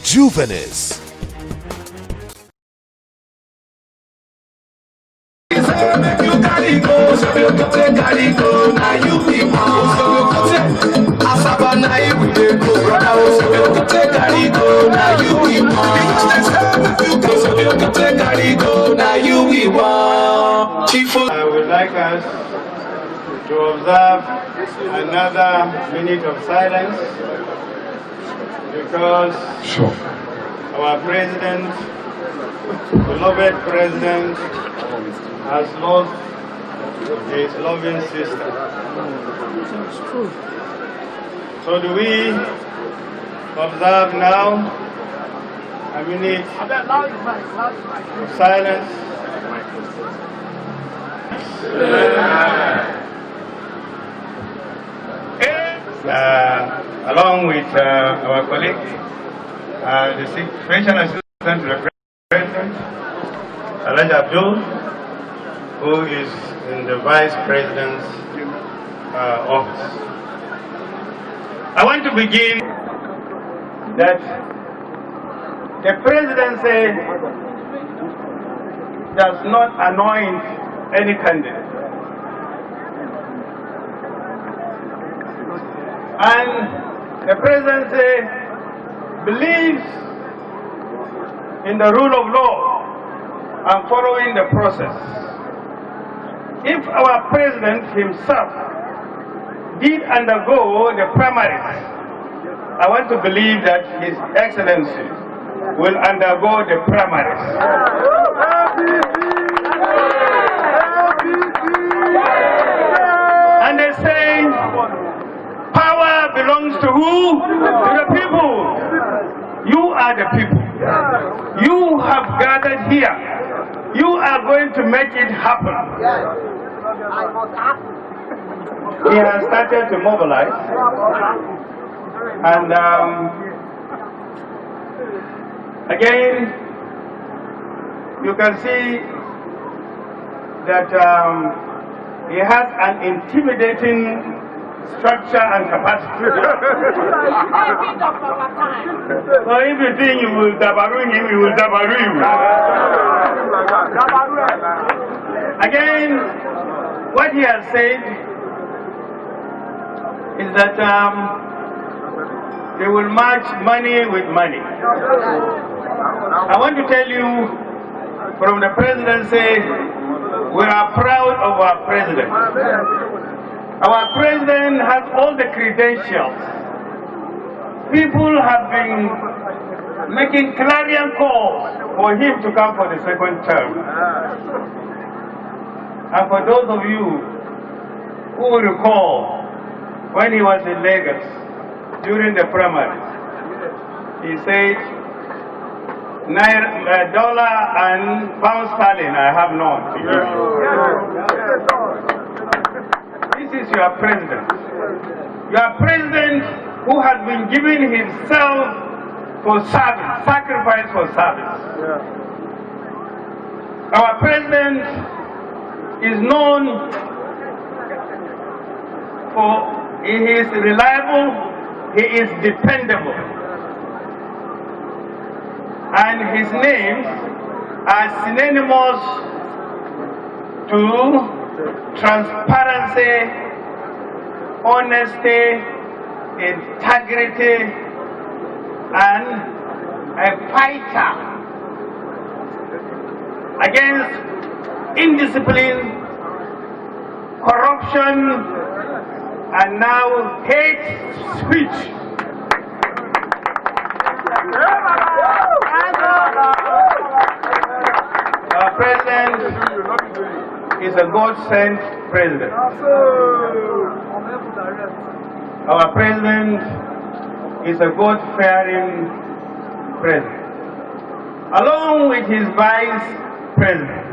Juvenis. I would like us to observe another minute of silence because our president, beloved president, has lost his loving sister. So do we observe now a minute of silence? Along with our colleague, the Special Assistant to the President, Alhaji Abdul, who is in the Vice President's office. I want to begin that the presidency does not anoint any candidate. And the presidency believes in the rule of law and following the process. If our president himself did undergo the primaries, I want to believe that His Excellency will undergo the primaries. And they say, power belongs to who? To the people. You are the people. You have gathered here. You are going to make it happen. He has started to mobilize. And again, you can see that he has an intimidating structure and capacity. So if you think you will dabaru him, he will dabaru you. Again, what he has said is that they will match money with money. I want to tell you from the presidency, we are proud of our president. Our president has all the credentials. People have been making clarion calls for him to come for the second term. And for those of you who will recall, when he was in Lagos during the primaries, he said, $1 and pound sterling I have none to give you. This is your president. Your president who has been giving himself for service, sacrifice for service. Our president is known for he is reliable, he is dependable. And his names are synonymous to transparency, honesty, integrity, and a fighter against indiscipline, corruption, and now hate speech. Our president is a God-sent president. Our president is a God-fearing president, along with his vice president,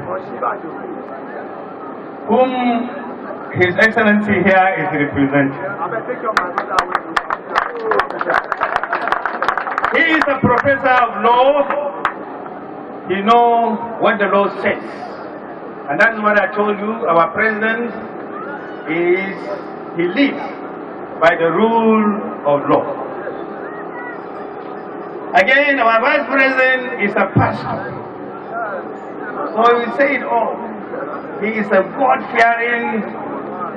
whom His Excellency here is representing. He is a professor of law. He knows what the law says. And that's what I told you. Our president he lives by the rule of law. Again, our vice president is a pastor. So we say it all. He is a God-fearing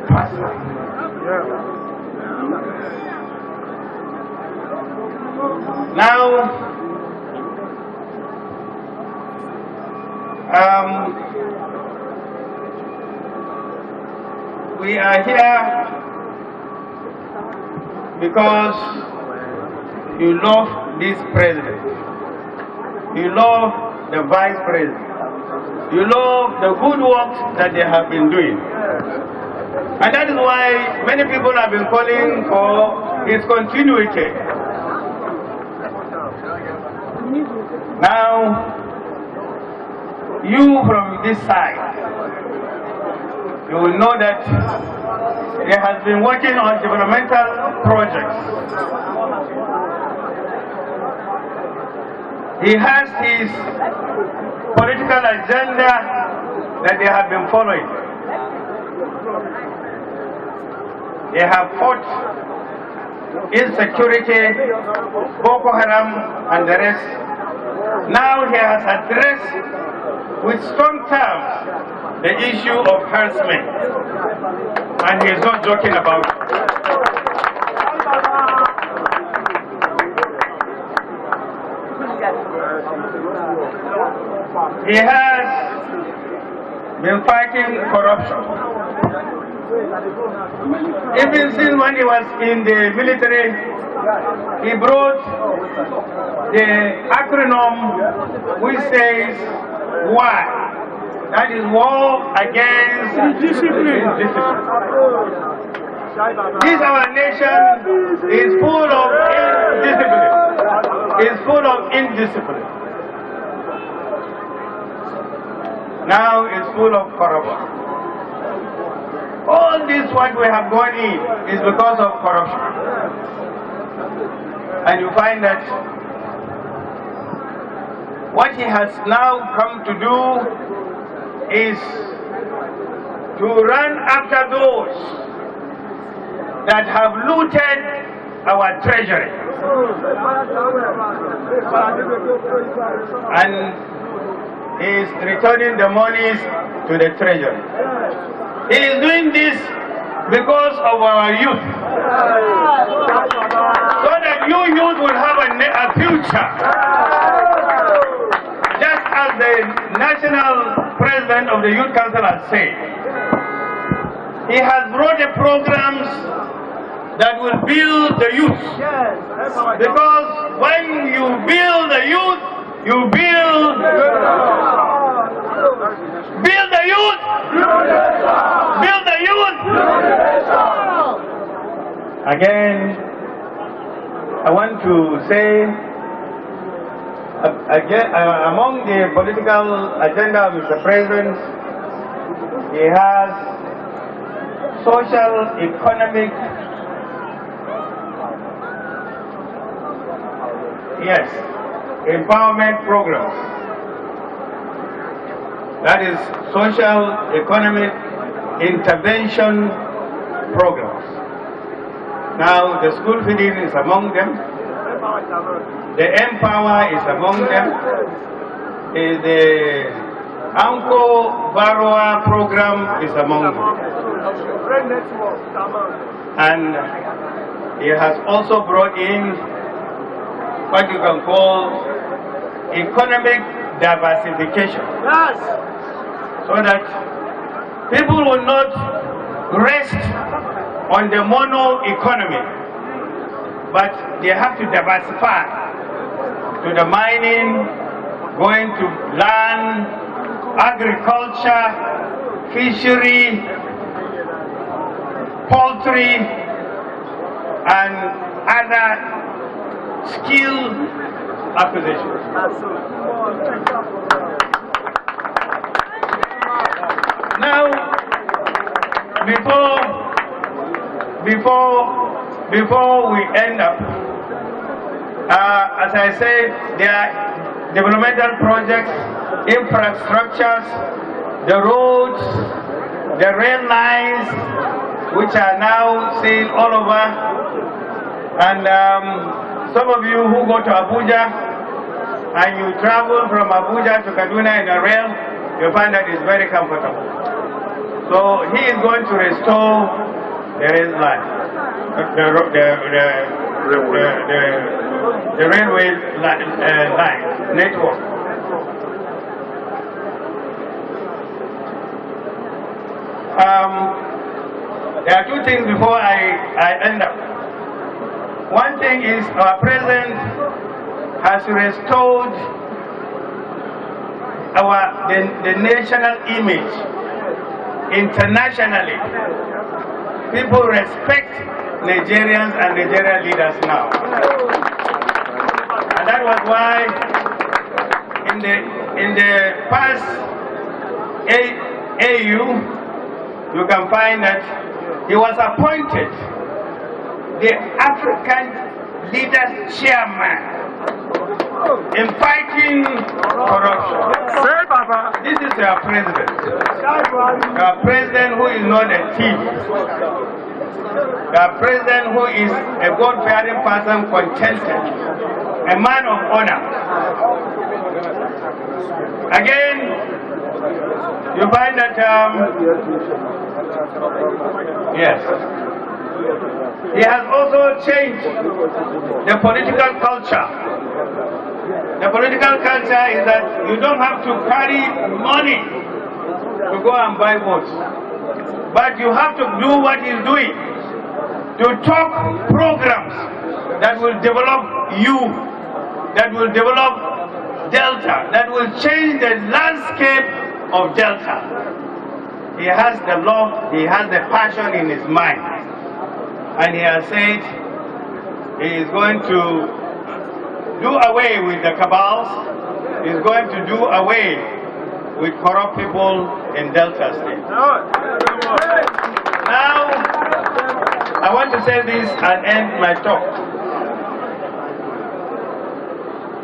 pastor. Now, we are here because you love this president. You love the vice president. You love the good works that they have been doing. And that is why many people have been calling for his continuity. Now, you from this side, you will know that he has been working on developmental projects. He has his political agenda that they have been following. They have fought insecurity, Boko Haram, and the rest. Now he has addressed with strong terms the issue of harassment, and he is not joking about it. He has been fighting corruption. Even since when he was in the military, he brought the acronym which says WAR. That is War Against Indiscipline. This our nation is full of indiscipline. Is full of indiscipline. Now it's full of corruption. All this what we have gone in is because of corruption. And you find that what he has now come to do is to run after those that have looted our treasury. And he is returning the monies to the treasury. He is doing this because of our youth. So that you youth will have a future. Just as the national president of the Youth Council has said, he has brought the programs that will build the youth. Because when you build the youth, you build the youth. Build the youth. Again, I want to say, again, among the political agenda of Mr. President, he has social, economic, yes, empowerment programs. That is social, economic intervention programs. Now the school feeding is among them. The Empower is among them. The Anko Baroa program is among them. And he has also brought in what you can call economic diversification. Yes. So that people will not rest on the mono economy, but they have to diversify to the mining, going to land, agriculture, fishery, poultry, and other skill acquisitions. Now, before we end up, as I said, there are developmental projects, infrastructures, the roads, the rail lines, which are now seen all over. And some of you who go to Abuja, and you travel from Abuja to Kaduna in a rail, you find that it's very comfortable. So he is going to restore the rail line, the railway line network. There are two things before I end up. One thing is our president has restored the national image internationally. People respect Nigerians and Nigerian leaders now. And that was why in the past AU, you can find that he was appointed the African Leaders Chairman in fighting corruption. This is our president. Our president who is not a thief. Our president who is a God-fearing person, contented, a man of honor. Again, you find that, yes, he has also changed the political culture. The political culture is that you don't have to carry money to go and buy votes, but you have to do what he's doing, to talk programs that will develop you, that will develop Delta, that will change the landscape of Delta. He has the love, he has the passion in his mind, and he has said he is going to do away with the cabals, he is going to do away with corrupt people in Delta State. Now, I want to say this and end my talk.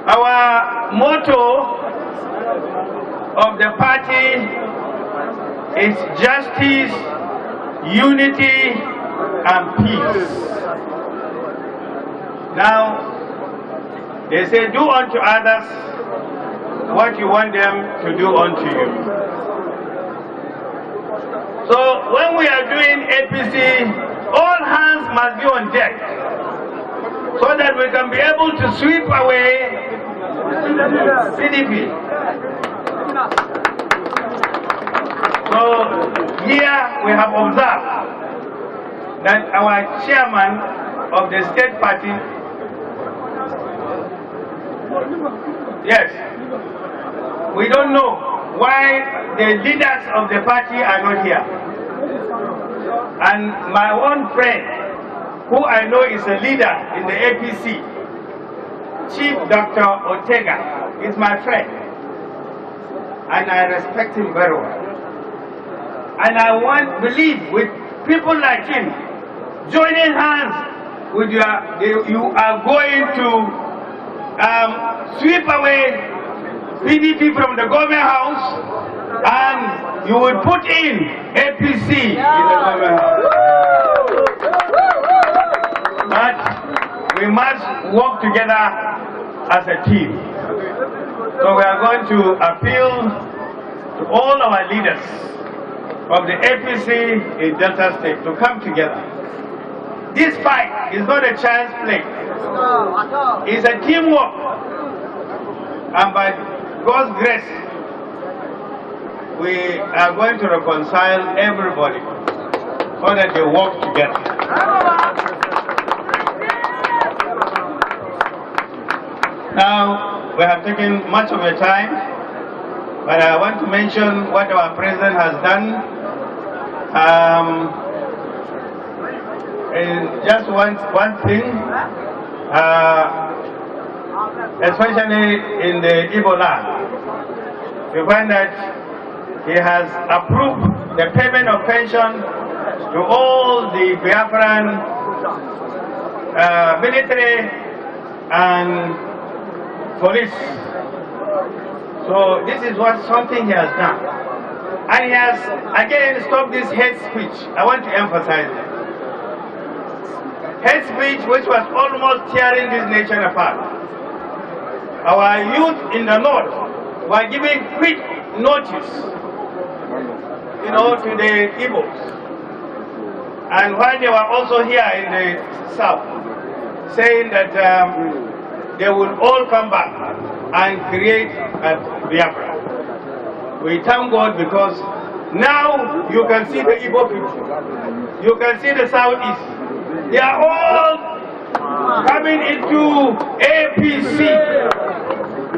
Our motto of the party is justice, unity, and peace. Now, they say, do unto others what you want them to do unto you. So when we are doing APC, all hands must be on deck so that we can be able to sweep away PDP. So here we have observed that our chairman of the state party, yes, we don't know why the leaders of the party are not here. And my one friend, who I know is a leader in the APC, Chief Dr. Ortega, is my friend. And I respect him very well. And I believe with people like him, joining hands with you are going to sweep away PDP from the government house, and you will put in APC in the government house. But we must work together as a team. So we are going to appeal to all our leaders of the APC in Delta State to come together. This fight is not a child's play. It's a teamwork. And by God's grace, we are going to reconcile everybody so that they work together. Now, we have taken much of your time, but I want to mention what our president has done. And just one thing, especially in the Igbo land, you find that he has approved the payment of pension to all the Biafran military and police. So this is something he has done. And he has again stopped this hate speech. I want to emphasize that. Hate speech which was almost tearing this nation apart. our youth in the north were giving quick notice, to the Igbos. And while they were also here in the south, saying that they will all come back and create a Biafra. We thank God because now you can see the Igbo people, you can see the southeast. They are all coming into APC.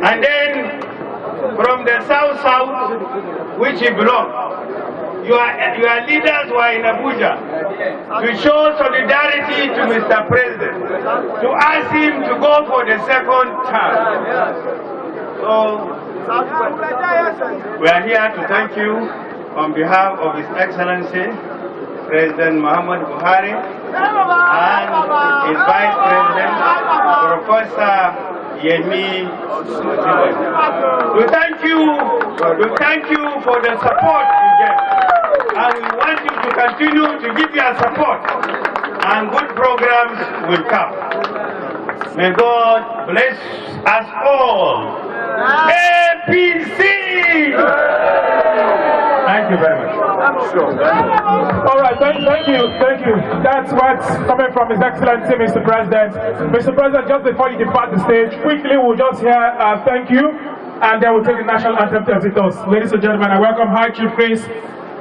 And then from the south, which he belongs, your leaders were in Abuja to show solidarity to Mr. President, to ask him to go for the second term. So we are here to thank you on behalf of His Excellency President Muhammad Buhari and his Vice President Professor Yemi Osiobe. We thank you for the support you get, and we want you to continue to give your support, and good programs will come. May God bless us all. APC! Thank you very much. Sure. All right, thank you. That's what's coming from His Excellency, Mr. President. Mr. President, just before you depart the stage, quickly we'll just hear thank you, and then we'll take the national anthem to exit us. Ladies and gentlemen, I welcome High Chief Prince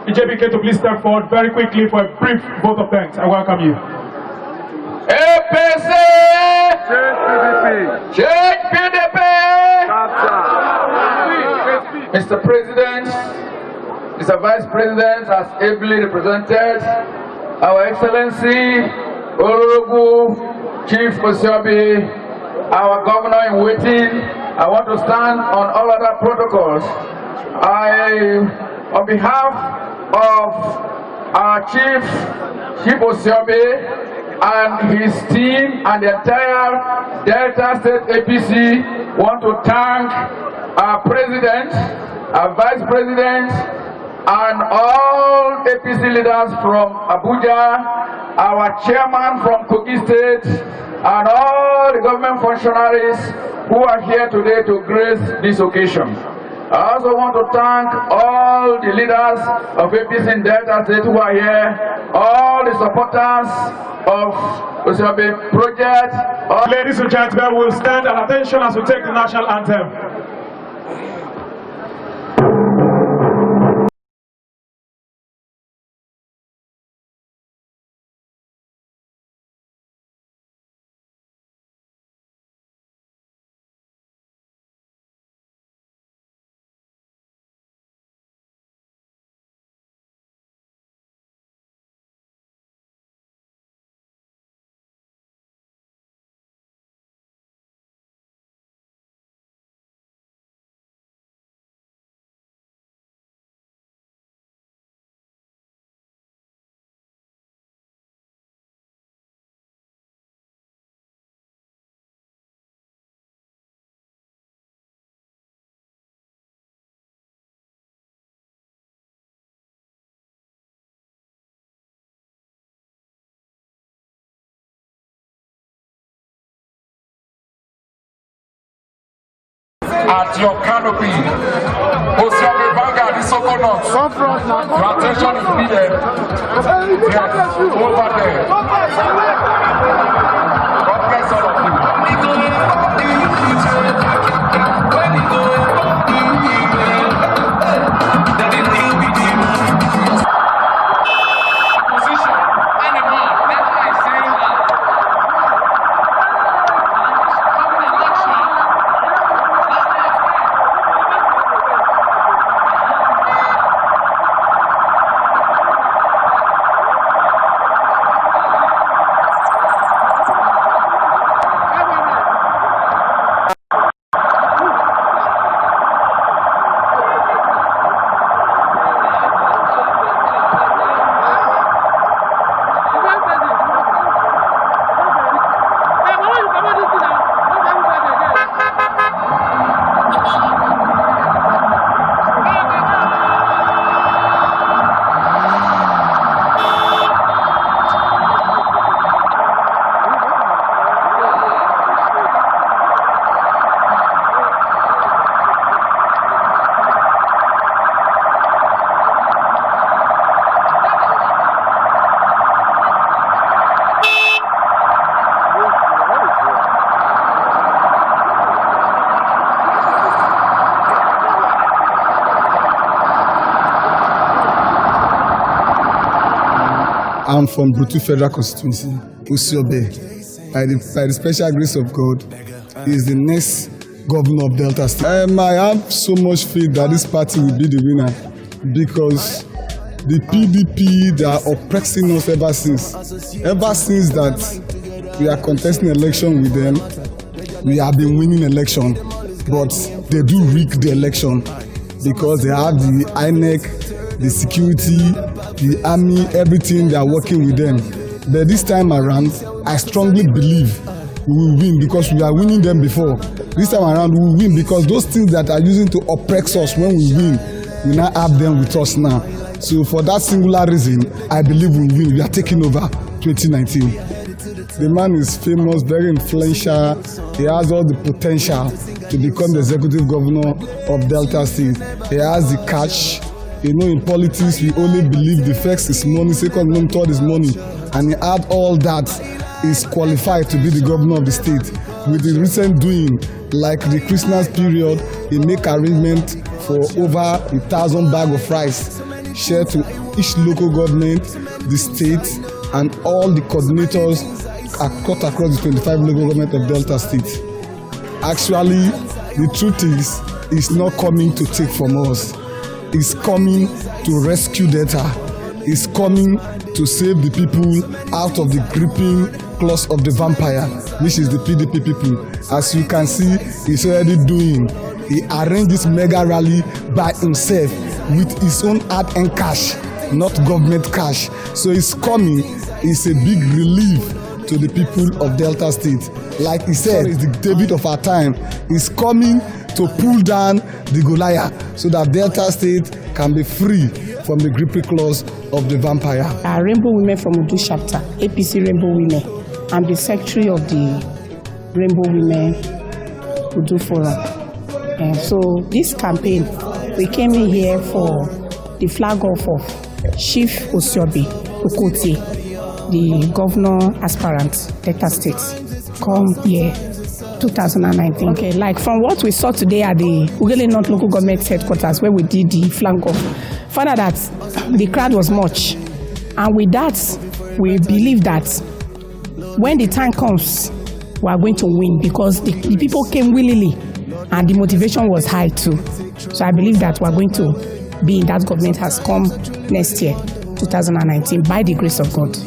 JBK to please step forward very quickly for a brief vote of thanks. I welcome you. APC! JPDP! Mr. President, Mr. Vice President has ably represented Our Excellency, Honorable Chief Osiobe, our Governor in waiting. I want to stand on all other protocols. On behalf of our Chief Osiobe and his team and the entire Delta State APC, want to thank our President, our Vice President, and all APC leaders from Abuja, our Chairman from Kogi State, and all the government functionaries who are here today to grace this occasion. I also want to thank all the leaders of APC in Delta State who are here, all the supporters of Osiobe project. Ladies and gentlemen, we'll stand at attention as we take the national anthem. At your canopy, Osiobe Vanguard is Sokonos. Your attention is needed. Yes, over there. God bless all of you. I'm from Brutu Federal Constituency, Osiobe. By the special grace of God, he is the next governor of Delta State. I have so much faith that this party will be the winner because the PDP, they are oppressing us ever since. Ever since that we are contesting election with them, we have been winning election, but they do rig the election because they have the INEC, the security, the army, everything, they are working with them. But this time around, I strongly believe we will win because we are winning them before. This time around, we will win because those things that are using to oppress us when we win, we now have them with us now. So for that singular reason, I believe we will win. We are taking over 2019. The man is famous, very influential. He has all the potential to become the executive governor of Delta State. He has the cash. You know, in politics, we only believe the first is money, second money, third is money. And he had all that, is qualified to be the governor of the state. With the recent doing, like the Christmas period, he make arrangement for over 1,000 bags of rice shared to each local government, the state, and all the coordinators across the 25 local government of Delta State. Actually, the truth is, it's not coming to take from us. It's coming to rescue Delta. It's coming to save the people out of the gripping claws of the vampire, which is the PDP people. As you can see, he's already doing. He arranged this mega rally by himself with his own hard-earned cash, not government cash. So it's coming. It's a big relief to the people of Delta State. Like he said, it's the David of our time. He's coming to pull down the Goliath so that Delta State can be free from the gripping claws of the vampire. Rainbow Women from Udu chapter, APC Rainbow Women. I'm the secretary of the Rainbow Women Udu Forum. And so this campaign, we came in here for the flag off of Chief Osiobe, Okotie, the governor aspirant, Delta State, come here 2019. Okay, like from what we saw today at the Ugele North Local Government Headquarters where we did the flag off, found out that the crowd was much. And with that, we believe that when the time comes, we are going to win because the people came willingly and the motivation was high too. So I believe that we are going to be in that government has come next year, 2019, by the grace of God.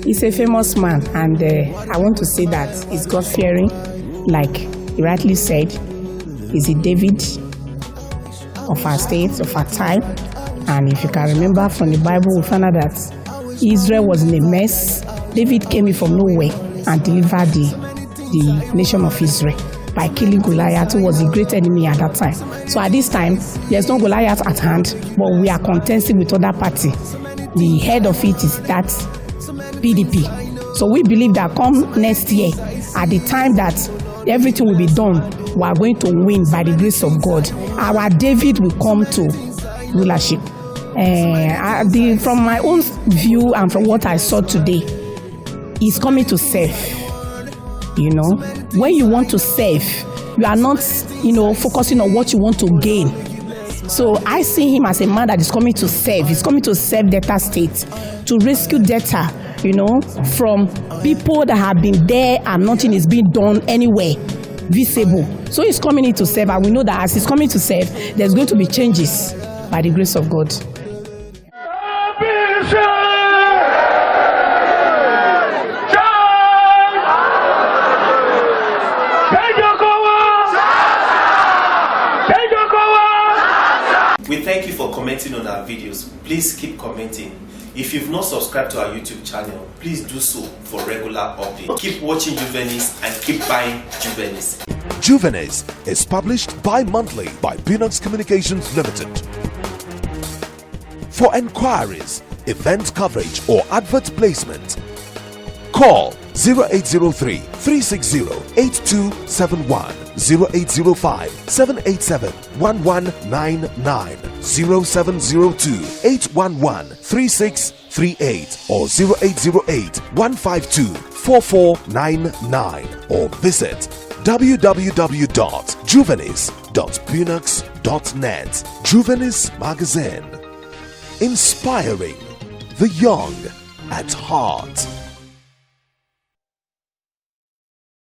He's a famous man, and I want to say that he's God-fearing, like he rightly said. He's a David of our state, of our time. And if you can remember from the Bible, we found out that Israel was in a mess. David came in from nowhere and delivered the nation of Israel by killing Goliath, who was a great enemy at that time. So at this time, there's no Goliath at hand, but we are contesting with other party. The head of it is that PDP. So we believe that come next year, at the time that everything will be done, we are going to win by the grace of God. Our David will come to rulership. From my own view and from what I saw today, he's coming to serve. You know, when you want to serve, you are not, focusing on what you want to gain. So I see him as a man that is coming to serve. He's coming to serve Delta State, to rescue Delta, from people that have been there and nothing is being done anywhere visible. So he's coming in to serve, and we know that as he's coming to serve, there's going to be changes by the grace of God. We thank you for commenting on our videos. Please keep commenting. If you've not subscribed to our YouTube channel, please do so for regular updates. Keep watching Juvenis and keep buying Juvenis. Juvenis is published bi-monthly by Peanuts Communications Limited. For enquiries, event coverage or advert placement, call 0803 360 8271, 0805 787 1199, 0702 811 3638, or 0808 152 4499, or visit www.juvenis.peanuts.net. Juvenis Magazine, inspiring the young at heart.